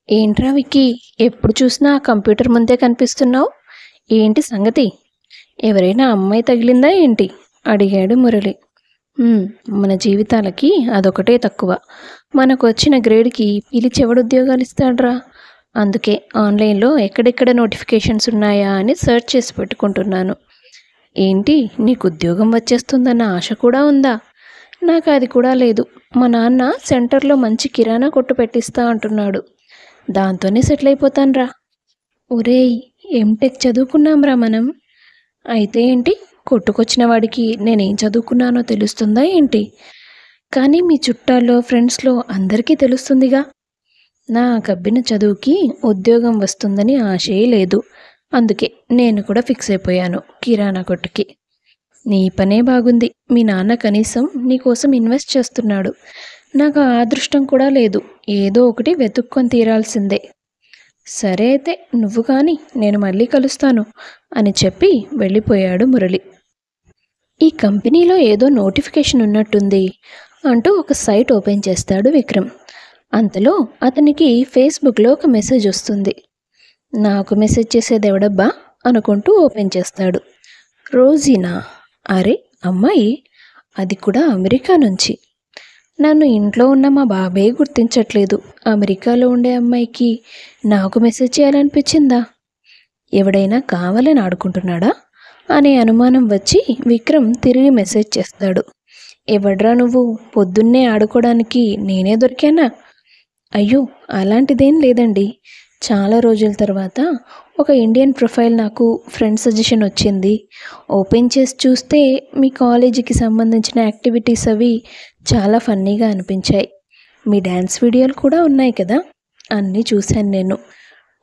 ఏంట్రా విక్కీ, ఎప్పుడు చూసినా ఆ కంప్యూటర్ ముందే కనిపిస్తున్నావు? ఏంటి సంగతి? ఎవరైనా అమ్మాయి తగిలిందా ఏంటి? అడిగాడు మురళి. "ఉమ్, మన జీవితాలకి అదొకటే తక్కువ. మనకు వచ్చిన గ్రేడ్కి పిలిచి ఎవడుద్యోగాలు ఇస్తాడ్రా? అందుకే ఆన్లైన్లో ఎక్కడెక్కడ నోటిఫికేషన్స్ ఉన్నాయా అని సెర్చ్ చేసి పెట్టుకుంటున్నాను. ఏంటి, నీకు ఉద్యోగం వచ్చేస్తుందన్న ఆశ కూడా ఉందా? నాకు అది కూడా లేదు. మా నాన్న సెంటర్లో మంచి కిరాణా కొట్టు పెట్టిస్తా అంటున్నాడు. దాంతోనే సెటిల్ అయిపోతాన్రా." ఒరేయ్, ఎంటెక్ చదువుకున్నాంరా మనం. అయితే ఏంటి, కొట్టుకొచ్చిన వాడికి నేనేం చదువుకున్నానో తెలుస్తుందా ఏంటి? కానీ మీ చుట్టాల్లో ఫ్రెండ్స్లో అందరికీ తెలుస్తుందిగా. నా కబ్బిన చదువుకి ఉద్యోగం వస్తుందని ఆశే లేదు. అందుకే నేను కూడా ఫిక్స్ అయిపోయాను కిరాణా కొట్టుకి. నీ పనే బాగుంది. మీ నాన్న కనీసం నీకోసం ఇన్వెస్ట్ చేస్తున్నాడు. నాకు ఆ అదృష్టం కూడా లేదు. ఏదో ఒకటి వెతుక్కొని తీరాల్సిందే. సరే అయితే నువ్వు కానీ, నేను మళ్ళీ కలుస్తాను అని చెప్పి వెళ్ళిపోయాడు మురళి. ఈ కంపెనీలో ఏదో నోటిఫికేషన్ ఉన్నట్టుంది అంటూ ఒక సైట్ ఓపెన్ చేస్తాడు విక్రమ్. అంతలో అతనికి ఫేస్బుక్లో ఒక మెసేజ్ వస్తుంది. నాకు మెసేజ్ చేసేది ఎవడబ్బా అనుకుంటూ ఓపెన్ చేస్తాడు. రోజీనా? అరే అమ్మాయి, అది కూడా అమెరికా నుంచి. నన్ను ఇంట్లో ఉన్న మా బాబే గుర్తించట్లేదు. అమెరికాలో ఉండే అమ్మాయికి నాకు మెసేజ్ చేయాలనిపించిందా? ఎవడైనా కావాలని ఆడుకుంటున్నాడా అనే అనుమానం వచ్చి విక్రమ్ తిరిగి మెసేజ్ చేస్తాడు. ఎవడ్రా నువ్వు? పొద్దున్నే ఆడుకోవడానికి నేనే దొరికానా? అయ్యో, అలాంటిదేం లేదండి. చాలా రోజుల తర్వాత ఒక ఇండియన్ ప్రొఫైల్ నాకు ఫ్రెండ్ సజెషన్ వచ్చింది. ఓపెన్ చేసి చూస్తే మీ కాలేజీకి సంబంధించిన యాక్టివిటీస్ అవి చాలా ఫన్నీగా అనిపించాయి. మీ డ్యాన్స్ వీడియోలు కూడా ఉన్నాయి కదా, అన్నీ చూశాను నేను.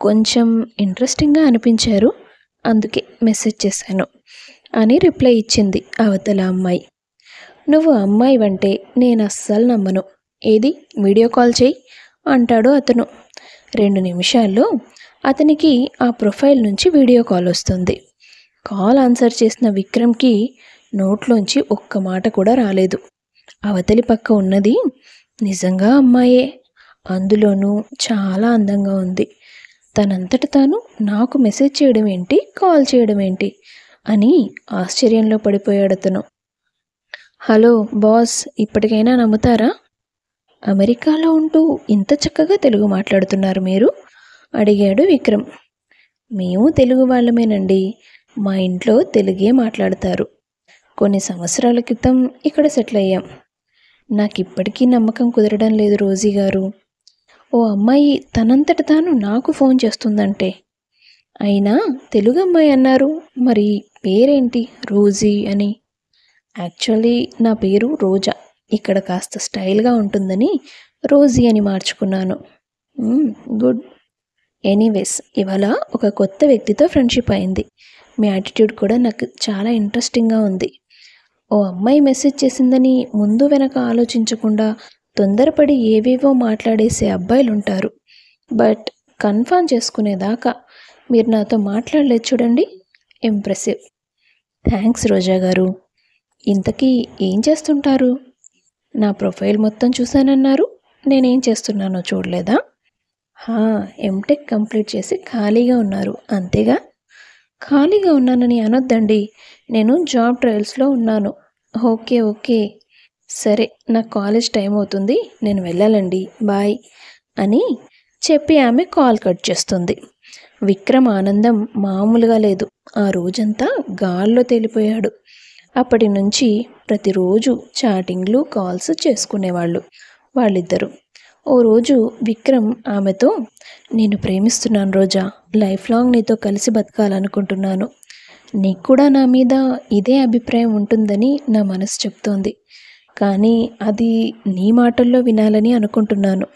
కొంచెం ఇంట్రెస్టింగ్గా అనిపించారు, అందుకే మెసేజ్ చేశాను అని రిప్లై ఇచ్చింది అవతల అమ్మాయి. నువ్వు అమ్మాయి అంటే నేను అస్సలు నమ్మను. ఏది, వీడియో కాల్ చేయి అంటాడు అతను. 2 నిమిషాల్లో అతనికి ఆ ప్రొఫైల్ నుంచి వీడియో కాల్ వస్తుంది. కాల్ ఆన్సర్ చేసిన విక్రమ్కి నోట్లోంచి ఒక్క మాట కూడా రాలేదు. అవతలి పక్క ఉన్నది నిజంగా అమ్మాయే. అందులోనూ చాలా అందంగా ఉంది. తనంతట తాను నాకు మెసేజ్ చేయడం ఏంటి, కాల్ చేయడం ఏంటి అని ఆశ్చర్యంలో పడిపోయాడు అతను. హలో బాస్, ఇప్పటికైనా నమ్ముతారా? అమెరికాలో ఉంటూ ఇంత చక్కగా తెలుగు మాట్లాడుతున్నారు మీరు అడిగాడు విక్రమ్. మేము తెలుగు వాళ్ళమేనండి. మా ఇంట్లో తెలుగే మాట్లాడతారు. కొన్ని సంవత్సరాల క్రితం ఇక్కడ సెటిల్ అయ్యాం. నాకు ఇప్పటికీ నమ్మకం కుదరడం లేదు రోజీ గారు. ఓ అమ్మాయి తనంతట తాను నాకు ఫోన్ చేస్తుందంటే. అయినా తెలుగు అమ్మాయి అన్నారు, మరి పేరేంటి రోజీ అని? యాక్చువల్లీ నా పేరు రోజా. ఇక్కడ కాస్త స్టైల్గా ఉంటుందని రోజీ అని మార్చుకున్నాను. గుడ్. ఎనీవేస్, ఇవాళ ఒక కొత్త వ్యక్తితో ఫ్రెండ్షిప్ అయింది. మీ యాటిట్యూడ్ కూడా నాకు చాలా ఇంట్రెస్టింగ్గా ఉంది. ఓ అమ్మాయి మెసేజ్ చేసిందని ముందు వెనక ఆలోచించకుండా తొందరపడి ఏవేవో మాట్లాడేసే అబ్బాయిలు ఉంటారు. బట్ కన్ఫర్మ్ చేసుకునేదాకా మీరు నాతో మాట్లాడలేదు చూడండి. ఇంప్రెసివ్. థ్యాంక్స్ రోజా గారు. ఇంతకీ ఏం చేస్తుంటారు? నా ప్రొఫైల్ మొత్తం చూశానన్నారు. నేనేం చేస్తున్నానో చూడలేదా? ఎంటెక్ కంప్లీట్ చేసి ఖాళీగా ఉన్నారు అంతేగా? ఖాళీగా ఉన్నానని అనొద్దండి. నేను జాబ్ ట్రయల్స్లో ఉన్నాను. ఓకే ఓకే, సరే, నాకు కాలేజ్ టైం అవుతుంది, నేను వెళ్ళాలండి, బాయ్ అని చెప్పి ఆమె కాల్ కట్ చేస్తుంది. విక్రమ్ ఆనందం మామూలుగా లేదు. ఆ రోజంతా గాల్లో తేలిపోయాడు. అప్పటి నుంచి ప్రతిరోజు చాటింగ్లు, కాల్స్ చేసుకునేవాళ్ళు వాళ్ళిద్దరూ. ఓ రోజు విక్రమ్ ఆమెతో, నేను ప్రేమిస్తున్నాను రోజా, లైఫ్ లాంగ్ నీతో కలిసి బతకాలనుకుంటున్నాను. నీకు కూడా నా మీద ఇదే అభిప్రాయం ఉంటుందని నా మనసు చెప్తోంది. కానీ అది నీ మాటల్లో వినాలని అనుకుంటున్నాను.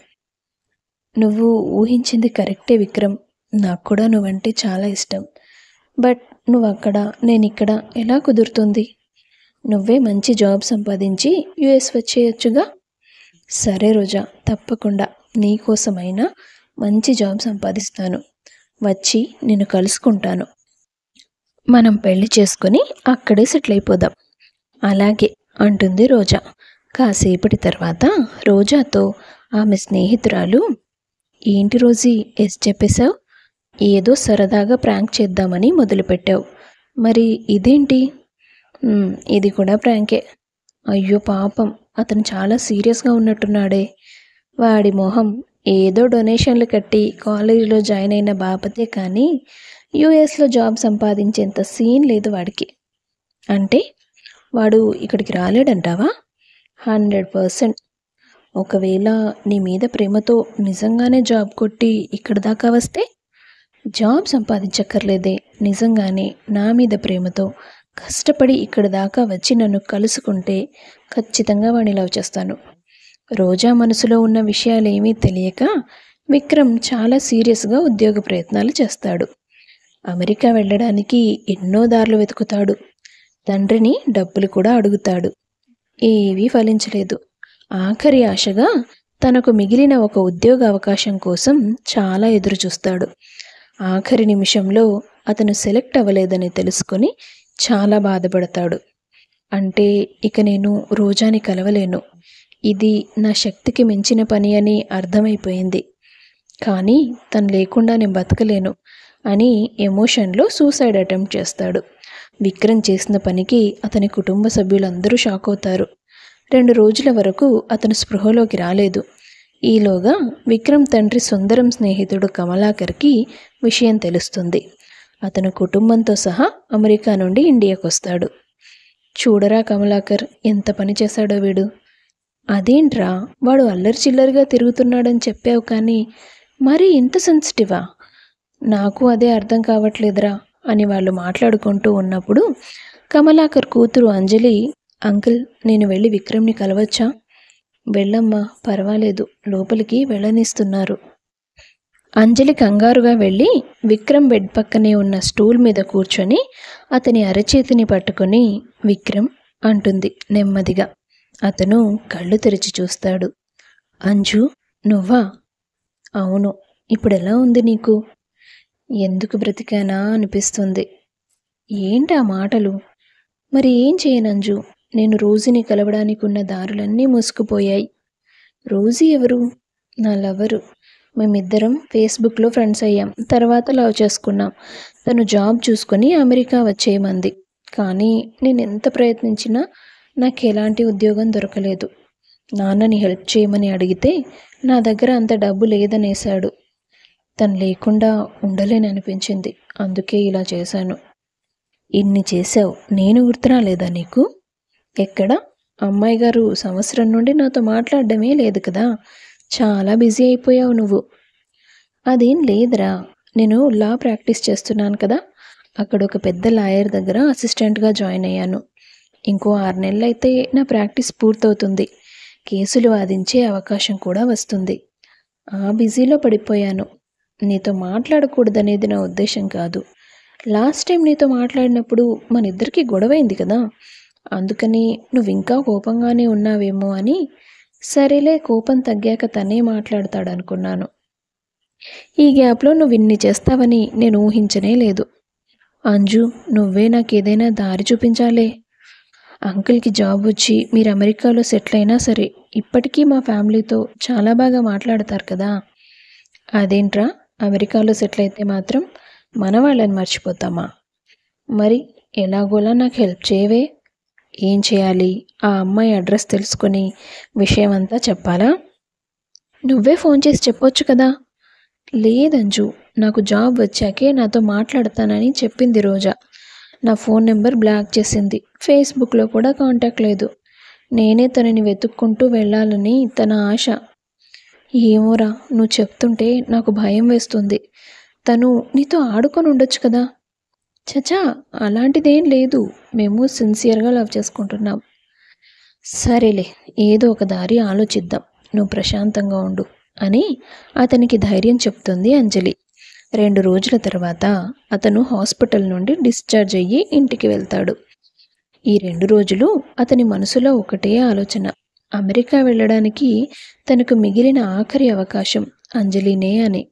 నువ్వు ఊహించింది కరెక్టే విక్రమ్. నాకు కూడా నువ్వంటే చాలా ఇష్టం. బట్ నువ్వు అక్కడ, నేను ఇక్కడ ఎలా కుదురుతుంది? నువ్వే మంచి జాబ్ సంపాదించి యుఎస్ వచ్చేయచ్చుగా. సరే రోజా, తప్పకుండా నీకోసమైనా మంచి జాబ్ సంపాదిస్తాను. వచ్చి నిన్ను కలుసుకుంటాను. మనం పెళ్లి చేసుకొని అక్కడే సెటిల్ అయిపోదాం. అలాగే అంటుంది రోజా. కాసేపటి తర్వాత రోజాతో ఆమె స్నేహితురాలు, ఏంటి రోజీ ఎస్ చెప్పేశావు? ఏదో సరదాగా ప్రాంక్ చేద్దామని మొదలుపెట్టావు. మరి ఇదేంటి? ఇది కూడా ప్రాంకే. అయ్యో పాపం, అతను చాలా సీరియస్గా ఉన్నట్టున్నాడే. వాడి మొహం ఏదో డొనేషన్లు కట్టి కాలేజీలో జాయిన్ అయిన బాపతే కానీ యుఎస్లో జాబ్ సంపాదించేంత సీన్ లేదు వాడికి. అంటే వాడు ఇక్కడికి రాలేడంటావా? 100%. ఒకవేళ నీ మీద ప్రేమతో నిజంగానే జాబ్ కొట్టి ఇక్కడి దాకా వస్తే? జాబ్ సంపాదించక్కర్లేదే, నిజంగానే నా మీద ప్రేమతో కష్టపడి ఇక్కడి దాకా వచ్చి నన్ను కలుసుకుంటే ఖచ్చితంగా వాడిని లవ్ చేస్తాను. రోజా మనసులో ఉన్న విషయాలేమీ తెలియక విక్రమ్ చాలా సీరియస్గా ఉద్యోగ ప్రయత్నాలు చేస్తాడు. అమెరికా వెళ్ళడానికి ఎన్నో దారులు వెతుకుతాడు. తండ్రిని డబ్బులు కూడా అడుగుతాడు. ఏవీ ఫలించలేదు. ఆఖరి ఆశగా తనకు మిగిలిన ఒక ఉద్యోగ అవకాశం కోసం చాలా ఎదురుచూస్తాడు. ఆఖరి నిమిషంలో అతను సెలెక్ట్ అవ్వలేదని తెలుసుకొని చాలా బాధపడతాడు. అంటే ఇక నేను రోజాని కలవలేను, ఇది నా శక్తికి మించిన పని అని అర్థమైపోయింది. కానీ తను లేకుండా నేను బతకలేను అని ఎమోషన్లో సూసైడ్ అటెంప్ట్ చేస్తాడు. విక్రమ్ చేసిన పనికి అతని కుటుంబ సభ్యులందరూ షాక్ అవుతారు. 2 రోజుల వరకు అతను స్పృహలోకి రాలేదు. ఈలోగా విక్రమ్ తండ్రి సుందరం స్నేహితుడు కమలాకర్కి విషయం తెలుస్తుంది. అతను కుటుంబంతో సహా అమెరికా నుండి ఇండియాకు వస్తాడు. చూడరా కమలాకర్, ఎంత పని చేశాడో వీడు. అదేంట్రా, వాడు అల్లరి చిల్లరిగా తిరుగుతున్నాడని చెప్పావు కానీ మరీ ఇంత సెన్సిటివా? నాకు అదే అర్థం కావట్లేదురా అని వాళ్ళు మాట్లాడుకుంటూ ఉన్నప్పుడు కమలాకర్ కూతురు అంజలి, అంకుల్ నేను వెళ్ళి విక్రమ్ని కలవచ్చా? వెళ్ళమ్మా, పర్వాలేదు, లోపలికి వెళ్ళనిస్తున్నారు. అంజలి కంగారుగా వెళ్ళి విక్రమ్ బెడ్ పక్కనే ఉన్న స్టూల్ మీద కూర్చొని అతని అరచేతిని పట్టుకొని విక్రమ్ అంటుంది నెమ్మదిగా. అతను కళ్ళు తెరిచి చూస్తాడు. అంజు, నువ్వా? అవును. ఇప్పుడెలా ఉంది నీకు? ఎందుకు బ్రతికానా అనిపిస్తుంది. ఏంటి ఆ మాటలు? మరి ఏం చేయనంజు, నేను రోజీని కలవడానికి ఉన్న దారులన్నీ మూసుకుపోయాయి. రోజీ ఎవరు? నా లవరు. మేమిద్దరం ఫేస్బుక్లో ఫ్రెండ్స్ అయ్యాం, తర్వాత లవ్ చేసుకున్నాం. తను జాబ్ చూసుకొని అమెరికా వచ్చేయమంది. కానీ నేను ఎంత ప్రయత్నించినా నాకు ఎలాంటి ఉద్యోగం దొరకలేదు. నాన్నని హెల్ప్ చేయమని అడిగితే నా దగ్గర అంత డబ్బు లేదనేశాడు. తను లేకుండా ఉండలేననిపించింది, అందుకే ఇలా చేశాను. ఇన్ని చేశావు, నేను గుర్తురాలేదా నీకు? ఎక్కడ? అమ్మాయి గారు సంవత్సరం నుండి నాతో మాట్లాడడమే లేదు కదా, చాలా బిజీ అయిపోయావు నువ్వు. అదేం లేదురా, నేను లా ప్రాక్టీస్ చేస్తున్నాను కదా, అక్కడ ఒక పెద్ద లాయర్ దగ్గర అసిస్టెంట్గా జాయిన్ అయ్యాను. ఇంకో 6 నెలలైతే నా ప్రాక్టీస్ పూర్తవుతుంది. కేసులు వాదించే అవకాశం కూడా వస్తుంది. ఆ బిజీలో పడిపోయాను. నీతో మాట్లాడకూడదనేది నా ఉద్దేశం కాదు. లాస్ట్ టైం నీతో మాట్లాడినప్పుడు మన ఇద్దరికీ గొడవైంది కదా, అందుకని నువ్వు ఇంకా కోపంగానే ఉన్నావేమో అని. సరేలే, కోపం తగ్గాక తనే మాట్లాడతాడనుకున్నాను. ఈ గ్యాప్లో నువ్వు ఇన్ని చేస్తావని నేను ఊహించనే లేదు. అంజు, నువ్వే నాకేదైనా దారి చూపించాలే. అంకుల్కి జాబ్ వచ్చి మీరు అమెరికాలో సెటిల్ అయినా సరే ఇప్పటికీ మా ఫ్యామిలీతో చాలా బాగా మాట్లాడతారు కదా. అదేంట్రా, అమెరికాలో సెటిల్ అయితే మాత్రం మన వాళ్ళని మర్చిపోతామా? మరి ఎలాగోలా నాకు హెల్ప్ చేయవే. ఏం చేయాలి? ఆ అమ్మాయి అడ్రస్ తెలుసుకొని విషయం అంతా చెప్పాలా? నువ్వే ఫోన్ చేసి చెప్పొచ్చు కదా. లేదంజు, నాకు జాబ్ వచ్చాకే నాతో మాట్లాడతానని చెప్పింది రోజా. నా ఫోన్ నెంబర్ బ్లాక్ చేసింది, ఫేస్బుక్లో కూడా కాంటాక్ట్ లేదు. నేనే తనని వెతుక్కుంటూ వెళ్ళాలని తన ఆశ. ఏమోరా, నువ్వు చెప్తుంటే నాకు భయం వేస్తుంది. తను నీతో ఆడుకొని ఉండొచ్చు కదా. చచా, అలాంటిదేం లేదు, మేము సిన్సియర్గా లవ్ చేసుకుంటున్నాం. సరేలే, ఏదో ఒక దారి ఆలోచిద్దాం, నువ్వు ప్రశాంతంగా ఉండు అని అతనికి ధైర్యం చెప్తుంది అంజలి. 2 రోజుల తర్వాత అతను హాస్పిటల్ నుండి డిశ్చార్జ్ అయ్యి ఇంటికి వెళ్తాడు. ఈ 2 రోజులు అతని మనసులో ఒకటే ఆలోచన, అమెరికా వెళ్ళడానికి తనకు మిగిలిన ఆఖరి అవకాశం అంజలినే అని.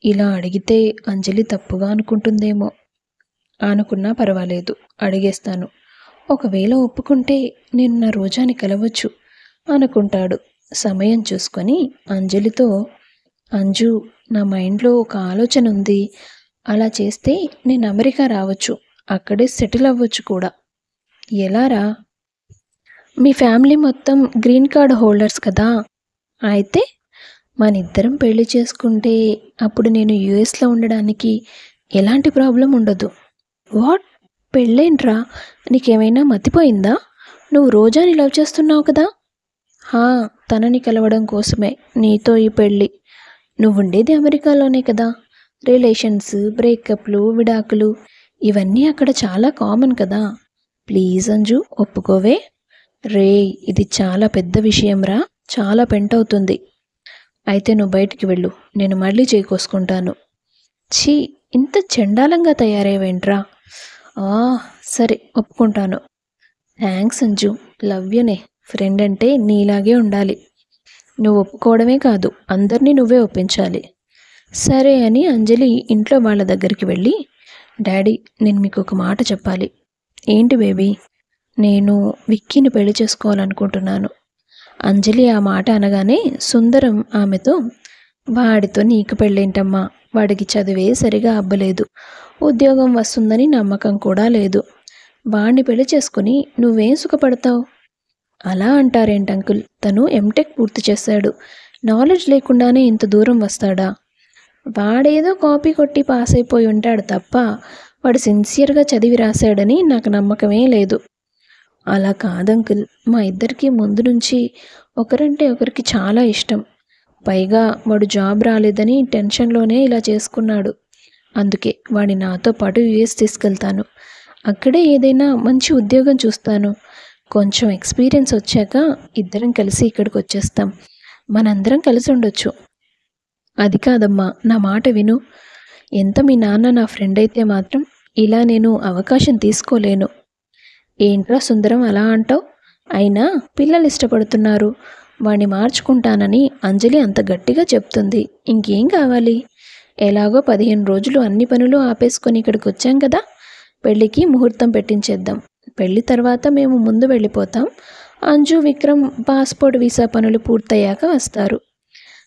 ఇలా అడిగితే అంజలి తప్పుగా అనుకుంటుందేమో. అనుకున్నా పర్వాలేదు, అడిగేస్తాను. ఒకవేళ ఒప్పుకుంటే నేను నా రోజాని కలవచ్చు అనుకుంటాడు. సమయం చూసుకొని అంజలితో, అంజు, నా మైండ్లో ఒక ఆలోచన ఉంది. అలా చేస్తే నేను అమెరికా రావచ్చు, అక్కడే సెటిల్ అవ్వచ్చు కూడా. ఎలారా? మీ ఫ్యామిలీ మొత్తం గ్రీన్ కార్డ్ హోల్డర్స్ కదా. అయితే మనిద్దరం పెళ్లి చేసుకుంటే అప్పుడు నేను యుఎస్లో ఉండడానికి ఎలాంటి ప్రాబ్లం ఉండదు. వాట్? పెళ్ళేంట్రా? నీకేమైనా మతిపోయిందా? నువ్వు రోజాని లవ్ చేస్తున్నావు కదా. హా, తనని కలవడం కోసమే నీతో ఈ పెళ్ళి. నువ్వుండేది అమెరికాలోనే కదా. రిలేషన్స్, బ్రేకప్లు, విడాకులు ఇవన్నీ అక్కడ చాలా కామన్ కదా. ప్లీజ్ అంజు, ఒప్పుకోవే. రే, ఇది చాలా పెద్ద విషయంరా, చాలా పెంటవుతుంది. అయితే నువ్వు బయటికి వెళ్ళు, నేను మళ్ళీ చేకోసుకుంటాను. ఛీ, ఇంత చండాలంగా తయారయ్యేవేంట్రా? ఆ, సరే ఒప్పుకుంటాను. థ్యాంక్స్ అంజు, లవ్ యూనే. ఫ్రెండ్ అంటే నీలాగే ఉండాలి. నువ్వు ఒప్పుకోవడమే కాదు, అందరినీ నువ్వే ఒప్పించాలి. సరే అని అంజలి ఇంట్లో వాళ్ళ దగ్గరికి వెళ్ళి, డాడీ, నేను మీకు ఒక మాట చెప్పాలి. ఏంటి బేబీ? నేను విక్కీని పెళ్లి చేసుకోవాలనుకుంటున్నాను. అంజలి ఆ మాట అనగానే సుందరం ఆమెతో, వాడితో నీకు పెళ్ళేంటమ్మా, వాడికి చదివే సరిగా అబ్బలేదు, ఉద్యోగం వస్తుందని నమ్మకం కూడా లేదు. వాణ్ణి పెళ్లి చేసుకుని నువ్వేం సుఖపడతావు? అలా అంటారేంటి అంకుల్, తను ఎంటెక్ పూర్తి చేశాడు, నాలెడ్జ్ లేకుండానే ఇంత దూరం వస్తాడా? వాడేదో కాపీ కొట్టి పాస్ అయిపోయి ఉంటాడు తప్ప వాడు సిన్సియర్గా చదివి రాశాడని నాకు నమ్మకమే లేదు. అలా కాదంకుల్, మా ఇద్దరికి ముందు నుంచి ఒకరంటే ఒకరికి చాలా ఇష్టం. పైగా వాడు జాబ్ రాలేదని టెన్షన్లోనే ఇలా చేసుకున్నాడు. అందుకే వాడిని నాతో పాటు యుఎస్ తీసుకెళ్తాను. అక్కడే ఏదైనా మంచి ఉద్యోగం చూస్తాను. కొంచెం ఎక్స్పీరియన్స్ వచ్చాక ఇద్దరం కలిసి ఇక్కడికి వచ్చేస్తాం. మనందరం కలిసి ఉండొచ్చు. అది కాదమ్మా, నా మాట విను. ఎంత మీ నాన్న నా ఫ్రెండ్ అయితే మాత్రం ఇలా నేను అవకాశం తీసుకోలేను. ఏంట్రా సుందరం అలా అంటావు? అయినా పిల్లలు ఇష్టపడుతున్నారు, వాణ్ణి మార్చుకుంటానని అంజలి అంత గట్టిగా చెప్తుంది. ఇంకేం కావాలి? ఎలాగో 15 రోజులు అన్ని పనులు ఆపేసుకొని ఇక్కడికి వచ్చాం కదా. పెళ్ళికి ముహూర్తం పెట్టించేద్దాం. పెళ్ళి తర్వాత మేము ముందు వెళ్ళిపోతాం. అంజు, విక్రమ్ పాస్పోర్ట్ వీసా పనులు పూర్తయ్యాక వస్తారు.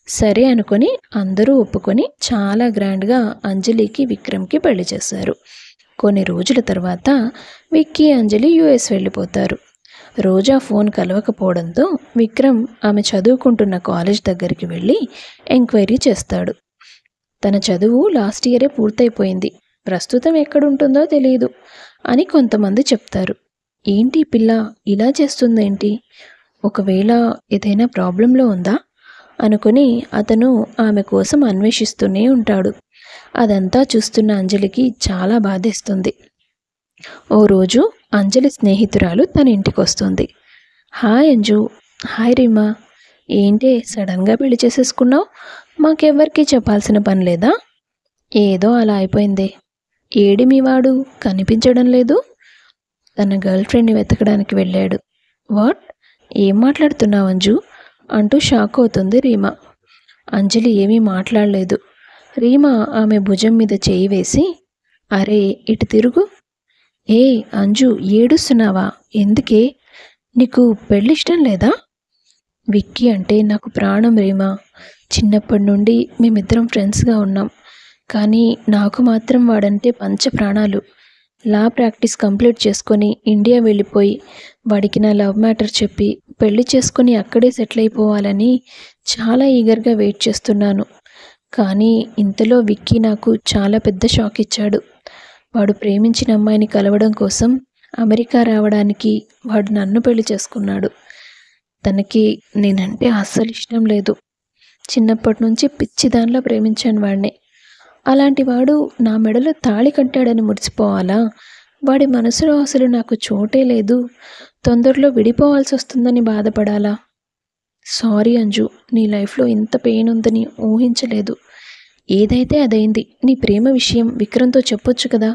సరే అనుకొని అందరూ ఒప్పుకొని చాలా గ్రాండ్గా అంజలికి విక్రమ్కి పెళ్లి చేశారు. కొన్ని రోజుల తర్వాత విక్కీ, అంజలి యుఎస్ వెళ్ళిపోతారు. రోజా ఫోన్ కలవకపోవడంతో విక్రమ్ ఆమె చదువుకుంటున్న కాలేజ్ దగ్గరికి వెళ్ళి ఎంక్వైరీ చేస్తాడు. తన చదువు లాస్ట్ ఇయరే పూర్తయిపోయింది, ప్రస్తుతం ఎక్కడుంటుందో తెలియదు అని కొంతమంది చెప్తారు. ఏంటి పిల్ల ఇలా చేస్తుందేంటి? ఒకవేళ ఏదైనా ప్రాబ్లంలో ఉందా అనుకుని అతను ఆమె కోసం అన్వేషిస్తూనే ఉంటాడు. అదంతా చూస్తున్న అంజలికి చాలా బాధేస్తుంది. ఓ రోజు అంజలి స్నేహితురాలు తన ఇంటికి వస్తుంది. హాయ్ అంజు. హాయ్ రీమా. ఏంటి సడన్గా పెళ్లి చేసేసుకున్నావు? మాకెవ్వరికి చెప్పాల్సిన పని లేదా? ఏదో అలా అయిపోయిందే. ఏడి మీ వాడు కనిపించడం లేదు? తన గర్ల్ ఫ్రెండ్ని వెతకడానికి వెళ్ళాడు. వాట్? ఏం మాట్లాడుతున్నావు అంజు అంటూ షాక్ అవుతుంది రీమా. అంజలి ఏమీ మాట్లాడలేదు. రీమా ఆమె భుజం మీద చేయి వేసి, అరే ఇటు తిరుగు. ఏ అంజు, ఏడుస్తున్నావా? ఎందుకే? నీకు పెళ్ళిష్టం లేదా? విక్కీ అంటే నాకు ప్రాణం రీమా. చిన్నప్పటి నుండి మేమిద్దరం ఫ్రెండ్స్గా ఉన్నాం. కానీ నాకు మాత్రం వాడంటే పంచ ప్రాణాలు. లా ప్రాక్టీస్ కంప్లీట్ చేసుకొని ఇండియా వెళ్ళిపోయి వాడికి నా లవ్ మ్యాటర్ చెప్పి పెళ్లి చేసుకొని అక్కడే సెటిల్ అయిపోవాలని చాలా ఈగర్గా వెయిట్ చేస్తున్నాను. కానీ ఇంతలో విక్కీ నాకు చాలా పెద్ద షాక్ ఇచ్చాడు. వాడు ప్రేమించిన అమ్మాయిని కలవడం కోసం అమెరికా రావడానికి వాడు నన్ను పెళ్లి చేసుకున్నాడు. తనకి నేనంటే అస్సలు ఇష్టం లేదు. చిన్నప్పటి నుంచి పిచ్చిదానిలో ప్రేమించాను వాడిని. అలాంటి వాడు నా మెడలో తాళి కట్టాడని మురిసిపోవాలా? వాడి మనసులో అసలు నాకు చోటే లేదు. తొందరలో విడిపోవాల్సి వస్తుందని బాధపడాలా? సారీ అంజు, నీ లైఫ్లో ఇంత పెయిన్ ఉందని ఊహించలేదు. ఏదైతే అదైంది. నీ ప్రేమ విషయం విక్రమ్తో చెప్పొచ్చు కదా.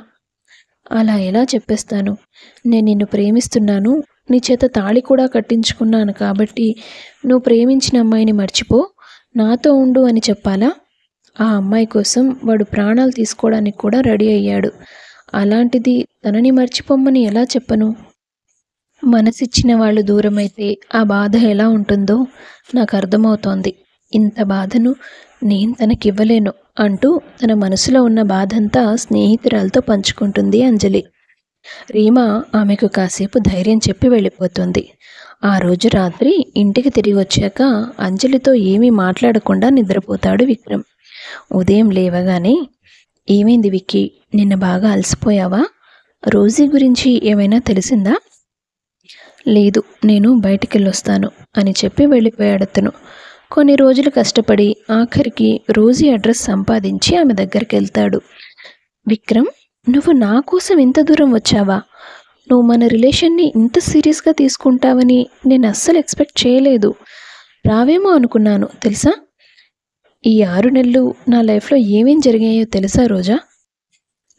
అలా ఎలా చెప్పేస్తాను? నేను నిన్ను ప్రేమిస్తున్నాను, నీ చేత తాళి కూడా కట్టించుకున్నాను కాబట్టి నువ్వు ప్రేమించిన అమ్మాయిని మర్చిపో, నాతో ఉండు అని చెప్పాలా? ఆ అమ్మాయి కోసం వాడు ప్రాణాలు తీసుకోవడానికి కూడా రెడీ అయ్యాడు. అలాంటిది తనని మర్చిపోమ్మని ఎలా చెప్పను? మనసిచ్చిన వాళ్ళు దూరమైతే ఆ బాధ ఎలా ఉంటుందో నాకు అర్థమవుతోంది. ఇంత బాధను నేను తనకివ్వలేను అంటూ తన మనసులో ఉన్న బాధంతా స్నేహితురాలతో పంచుకుంటుంది అంజలి. రీమా ఆమెకు కాసేపు ధైర్యం చెప్పి వెళ్ళిపోతుంది. ఆ రోజు రాత్రి ఇంటికి తిరిగి వచ్చాక అంజలితో ఏమీ మాట్లాడకుండా నిద్రపోతాడు విక్రమ్. ఉదయం లేవగానే, ఏమైంది విక్కీ, నిన్న బాగా అలసిపోయావా? రోజీ గురించి ఏమైనా తెలిసిందా? లేదు, నేను బయటికెళ్ళొస్తాను అని చెప్పి వెళ్ళిపోయాడు అతను. కొన్ని రోజులు కష్టపడి ఆఖరికి రోజీ అడ్రస్ సంపాదించి ఆమె దగ్గరికి వెళ్తాడు. విక్రమ్, నువ్వు నా కోసం ఇంత దూరం వచ్చావా? నువ్వు మన రిలేషన్ని ఇంత సీరియస్గా తీసుకుంటావని నేను అస్సలు ఎక్స్పెక్ట్ చేయలేదు. రావేమో అనుకున్నాను తెలుసా. ఈ 6 నెలలు నా లైఫ్లో ఏమేం జరిగాయో తెలుసా రోజా?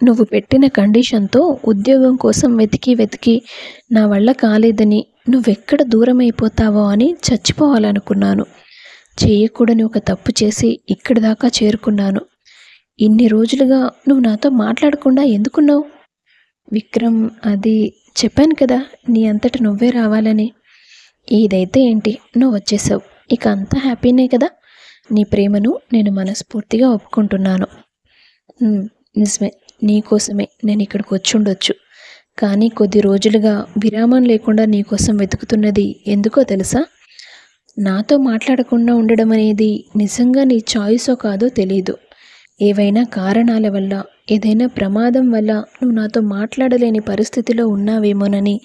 నువ్వు పెట్టిన కండిషన్తో ఉద్యోగం కోసం వెతికి వెతికి నా వల్ల కాలేదని, నువ్వెక్కడ దూరం అయిపోతావో అని చచ్చిపోవాలనుకున్నాను. చేయకూడని ఒక తప్పు చేసి ఇక్కడి దాకా చేరుకున్నాను. ఇన్ని రోజులుగా నువ్వు నాతో మాట్లాడకుండా ఎందుకున్నావు? విక్రమ్, అది చెప్పాను కదా, నీ అంతట నువ్వే రావాలని. ఏదైతే ఏంటి, నువ్వు వచ్చేసావు, ఇక అంతా హ్యాపీనే కదా. నీ ప్రేమను నేను మనస్ఫూర్తిగా ఒప్పుకుంటున్నాను. నిజమే, నీకోసమే నేను ఇక్కడికి వచ్చుండొచ్చు. కానీ కొద్ది రోజులుగా విరామం లేకుండా నీకోసం వెతుకుతున్నది ఎందుకో తెలుసా? నాతో మాట్లాడకుండా ఉండడం అనేది నిజంగా నీ చాయిసో కాదో తెలీదు. ఏవైనా కారణాల వల్ల, ఏదైనా ప్రమాదం వల్ల నువ్వు నాతో మాట్లాడలేని పరిస్థితిలో ఉన్నావేమోనని,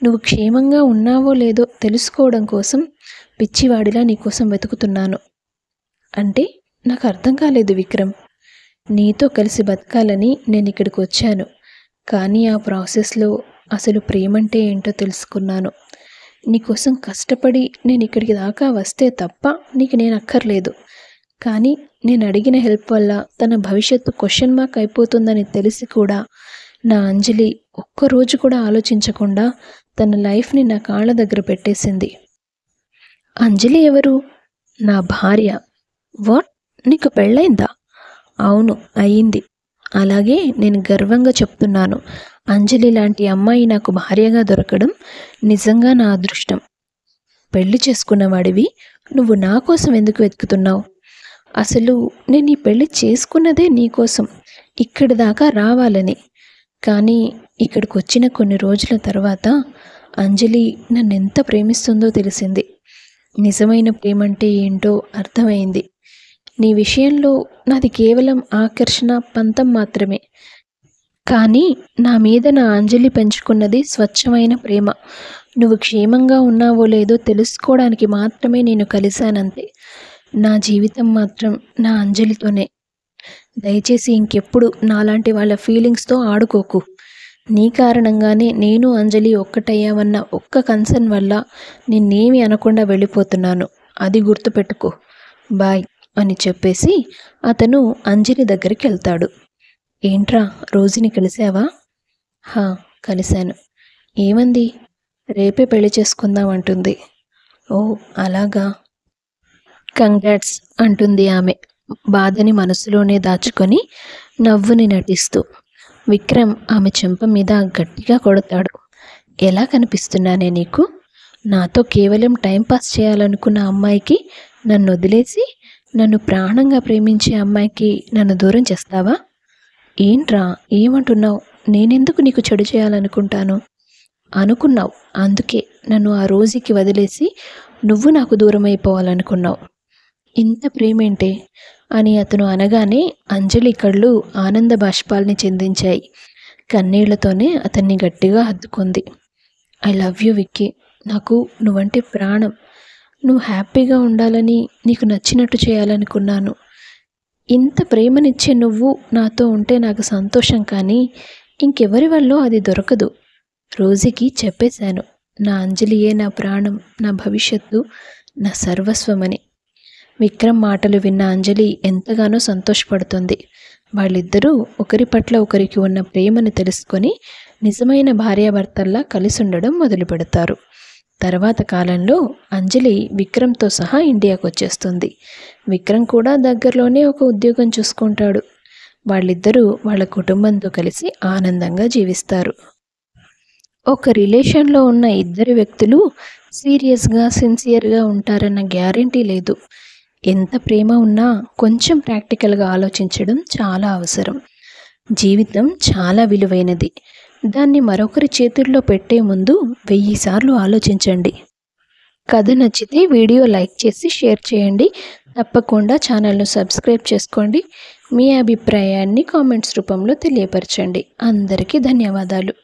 నువ్వు క్షేమంగా ఉన్నావో లేదో తెలుసుకోవడం కోసం పిచ్చివాడిలా నీకోసం వెతుకుతున్నాను. అంటే నాకు అర్థం కాలేదు విక్రమ్. నీతో కలిసి బతకాలని నేను ఇక్కడికి వచ్చాను. కానీ ఆ ప్రాసెస్లో అసలు ప్రేమంటే ఏంటో తెలుసుకున్నాను. నీకోసం కష్టపడి నేను ఇక్కడికి దాకా వస్తే తప్ప నీకు నేను అక్కర్లేదు. కానీ నేను అడిగిన హెల్ప్ వల్ల తన భవిష్యత్తు క్వశ్చన్ మార్క్ అయిపోతుందని తెలిసి కూడా నా అంజలి ఒక్కరోజు కూడా ఆలోచించకుండా తన లైఫ్ని నా కాళ్ళ దగ్గర పెట్టేసింది. అంజలి ఎవరు? నా భార్య. వాట్, నీకు పెళ్ళైందా? అవును, అయ్యింది. అలాగే నేను గర్వంగా చెప్తున్నాను. అంజలి లాంటి అమ్మాయి నాకు భార్యగా దొరకడం నిజంగా నా అదృష్టం. పెళ్లి చేసుకున్నవాడివి నువ్వు నా కోసం ఎందుకు వెతుకుతున్నావు? అసలు నేను ఈ పెళ్లి చేసుకున్నదే నీకోసం, ఇక్కడి దాకా రావాలని. కానీ ఇక్కడికి వచ్చిన కొన్ని రోజుల తర్వాత అంజలి నన్ను ఎంత ప్రేమిస్తుందో తెలిసింది. నిజమైన ప్రేమంటే ఏంటో అర్థమైంది. నీ విషయంలో నాది కేవలం ఆకర్షణ, పంతం మాత్రమే. కానీ నా మీద నా అంజలి పెంచుకున్నది స్వచ్ఛమైన ప్రేమ. నువ్వు క్షేమంగా ఉన్నావో లేదో తెలుసుకోవడానికి మాత్రమే నేను కలిశానంతే. నా జీవితం మాత్రం నా అంజలితోనే. దయచేసి ఇంకెప్పుడు నాలాంటి వాళ్ళ ఫీలింగ్స్తో ఆడుకోకు. నీ కారణంగానే నేను అంజలి ఒక్కటయ్యామన్న ఒక్క కన్సర్న్ వల్ల నిన్నేమి అనకుండా వెళ్ళిపోతున్నాను. అది గుర్తుపెట్టుకో. బాయ్ అని చెప్పేసి అతను అంజలి దగ్గరికి వెళ్తాడు. ఏంట్రా, రోజుని కలిసావా? కలిశాను. ఏమంది? రేపే పెళ్లి చేసుకుందాం అంటుంది. ఓ అలాగా, కంగ్రాట్స్ అంటుంది ఆమె, బాధని మనసులోనే దాచుకొని నవ్వుని నటిస్తూ. విక్రమ్ ఆమె చెంప మీద గట్టిగా కొడతాడు. ఎలా కనిపిస్తున్నానే నీకు? నాతో కేవలం టైంపాస్ చేయాలనుకున్న అమ్మాయికి నన్ను వదిలేసి, నన్ను ప్రాణంగా ప్రేమించే అమ్మాయికి నన్ను దూరం చేస్తావా? ఏంట్రా, ఏమంటున్నావు? నేనెందుకు నీకు చెడు చేయాలనుకుంటాను? అనుకున్నావు, అందుకే నన్ను ఆ రోజుకి వదిలేసి నువ్వు నాకు దూరం అయిపోవాలనుకున్నావు. ఇంత ప్రేమేంటే అని అతను అనగానే అంజలి కళ్ళు ఆనంద బాష్పాల్ని చెందించాయి. కన్నీళ్లతోనే అతన్ని గట్టిగా హత్తుకుంది. I love you Vicky. నాకు నువ్వంటే ప్రాణం. నువ్వు హ్యాపీగా ఉండాలని, నీకు నచ్చినట్టు చేయాలనుకున్నాను. ఇంత ప్రేమనిచ్చే నువ్వు నాతో ఉంటే నాకు సంతోషం, కానీ ఇంకెవరి వల్ల అది దొరకదు. రోజుకి చెప్పేశాను, నా అంజలియే నా ప్రాణం, నా భవిష్యత్తు, నా సర్వస్వమని. విక్రమ్ మాటలు విన్న అంజలి ఎంతగానో సంతోషపడుతుంది. వాళ్ళిద్దరూ ఒకరి పట్ల ఒకరికి ఉన్న ప్రేమను తెలుసుకొని నిజమైన భార్యాభర్తల్లా కలిసి ఉండడం మొదలు పెడతారు. తర్వాత కాలంలో అంజలి విక్రమ్తో సహా ఇండియాకు వచ్చేస్తుంది. విక్రమ్ కూడా దగ్గరలోనే ఒక ఉద్యోగం చూసుకుంటాడు. వాళ్ళిద్దరూ వాళ్ళ కుటుంబంతో కలిసి ఆనందంగా జీవిస్తారు. ఒక రిలేషన్లో ఉన్న ఇద్దరు వ్యక్తులు సీరియస్గా, సిన్సియర్గా ఉంటారన్న గ్యారంటీ లేదు. ఎంత ప్రేమ ఉన్నా కొంచెం ప్రాక్టికల్గా ఆలోచించడం చాలా అవసరం. జీవితం చాలా విలువైనది. దాన్ని మరొకరి చేతుల్లో పెట్టే ముందు 1000 సార్లు ఆలోచించండి. కథ నచ్చితే వీడియో లైక్ చేసి షేర్ చేయండి. తప్పకుండా ఛానల్ను సబ్స్క్రైబ్ చేసుకోండి. మీ అభిప్రాయాన్ని కామెంట్స్ రూపంలో తెలియపరచండి. అందరికీ ధన్యవాదాలు.